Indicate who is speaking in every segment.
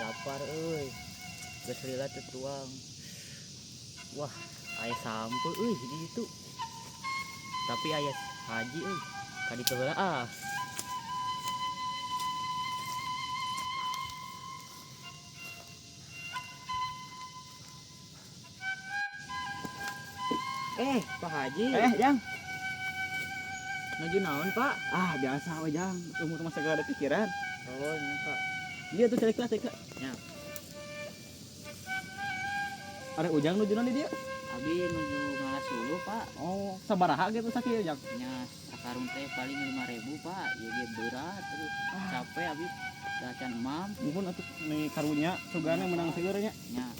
Speaker 1: lapar euy. Geus lila teu tuang. Wah, aya sampeu euy di ditu. Tapi aya haji euy. Ka ditu heula ah. Pak Haji.
Speaker 2: Jang.
Speaker 1: Nuju naon, Pak?
Speaker 2: Biasa we, Jang. Umur masa gak ada pikiran.
Speaker 1: Oh, ini, Pak.
Speaker 2: Dia tuh cari kelas.
Speaker 1: Ya,
Speaker 2: Ada Ujang nuju naon di dia?
Speaker 1: abi nuju ngalas dulu, Pak.
Speaker 2: Oh, sabaraha gitu sakit, Jang.
Speaker 1: Nya sakarung teh paling 5.000, Pak. Ya ge berat terus capek abi dacan emam.
Speaker 2: Mumpun atuh nih karunya sugana menang segernya.
Speaker 1: Nya.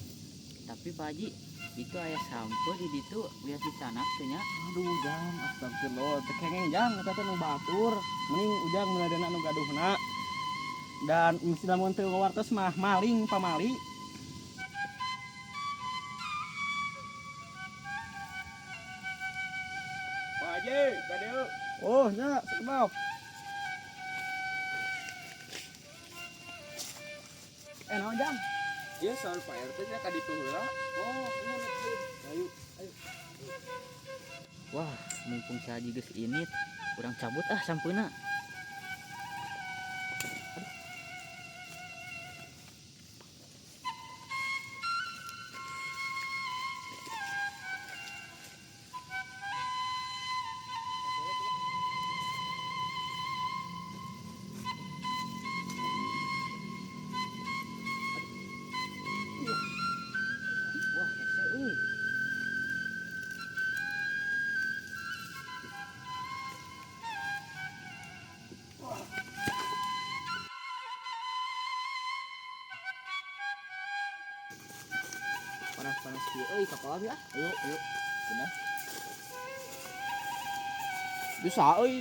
Speaker 1: Tapi Pak Haji, itu aya sampo di ditu lihat di canak teh nya.
Speaker 2: Aduh, Jang, astagfirullah. Teu kengeng, Jang, eta teh nu batur. Mending Ujang meuladeuna nu gaduhna. Dan mesti lamun teu ngawartos mah maling pamali. Pak Haji, gadeu. Oh, nya, sedap. Naon, Jang?
Speaker 3: Iya soal Pak RT nya ka ditu heula.
Speaker 2: Oh, ini ayo.
Speaker 1: Wah, mumpung si Haji geus init, urang cabut sampeuna. Wah, hese euy. Panas-panas kieu euy ka kolam ya. Ayo. Cenah.
Speaker 3: Bisa euy.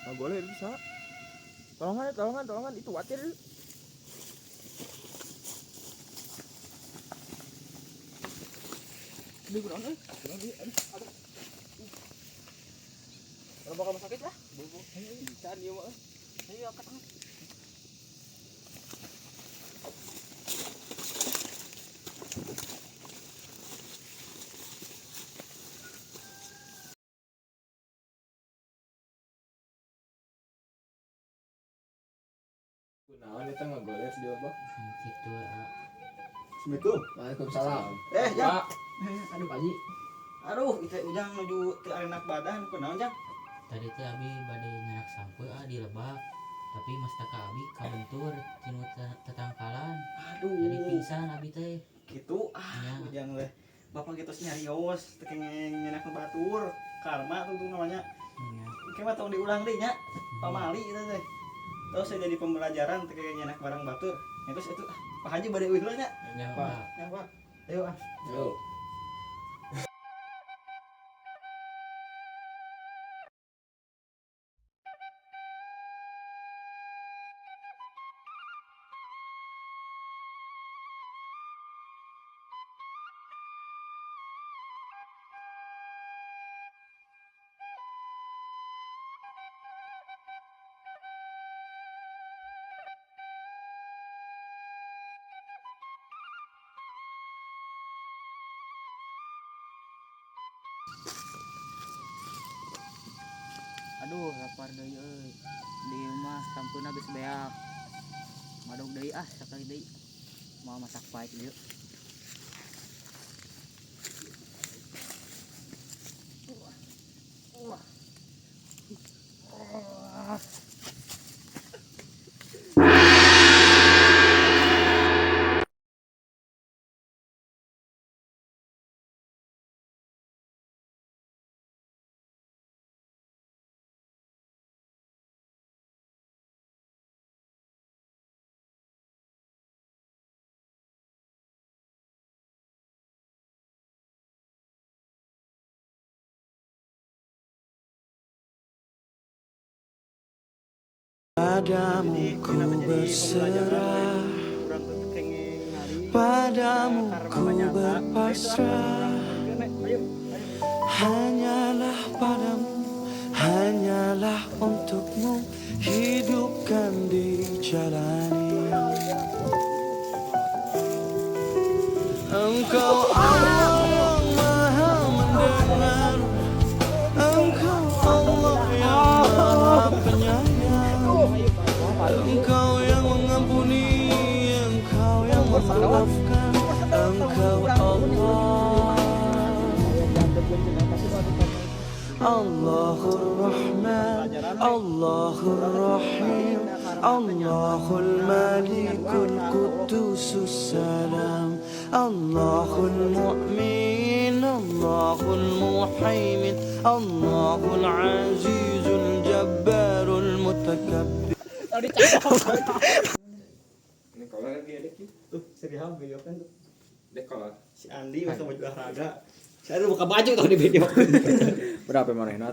Speaker 3: Enggak boleh bisa. Tolongan itu watir. Di kurang euy. Aduh. Kalau bakal sakit lah. Bisa dia mah.
Speaker 1: Ayo angkat.
Speaker 3: Kunaon eta ngagoles dia, Bang?
Speaker 1: Gitu.
Speaker 2: Assalamualaikum.
Speaker 3: Waalaikumsalam.
Speaker 2: Jang.
Speaker 3: Aduh, Pak Haji.
Speaker 2: Aduh, itu Ujang menuju ke arenak badan, kunaon, Jang?
Speaker 1: Tadi teh abi bade nyanak sampo di lebak. Tapi mas taka abi kabentur cinu tetangkalan.
Speaker 2: Aduh.
Speaker 1: Jadi pingsan abi teh.
Speaker 2: Gitu
Speaker 1: Ya.
Speaker 2: Ujang weh. Bapak gitu nyarios, teu kengeng nyenak batur. Karma tuh namanya.
Speaker 1: Ya.
Speaker 2: Kayak tong diulang deui nya. Pamali itu teh. Terus saya jadi pembelajaran teu kengeng nyenak barang batur. Terus itu Pak Haji bade euy heula nya.
Speaker 1: Ya,
Speaker 2: Pak,
Speaker 1: Pak.
Speaker 2: ya Pak. Ayo
Speaker 3: Yo.
Speaker 1: Aduh, lapar deui euy. Di rumah sampuna geus beak. Madog deui sakali deui. Mau masak paek dieu.
Speaker 4: Padamu ku berserah, padamu ku berpasrah. Hanyalah padamu, hanyalah untukmu hidupkan dijalani. Engkau yang mengampuni, Engkau yang memaafkan, Engkau Allah. Allahur Rahman, Allahur Rahim, Allahul Malikul Qudusus Salam, Allahul Mu'min, Allahul Muhaimin, Allahul Azizul Jabbarul Mutakabbir.
Speaker 3: Ini kalau lagi ada
Speaker 2: Tuh, serius video kan tuh.
Speaker 3: dek kalau
Speaker 2: Si Andi masa baju olahraga. Saya udah buka baju tuh di video.
Speaker 3: berapa mana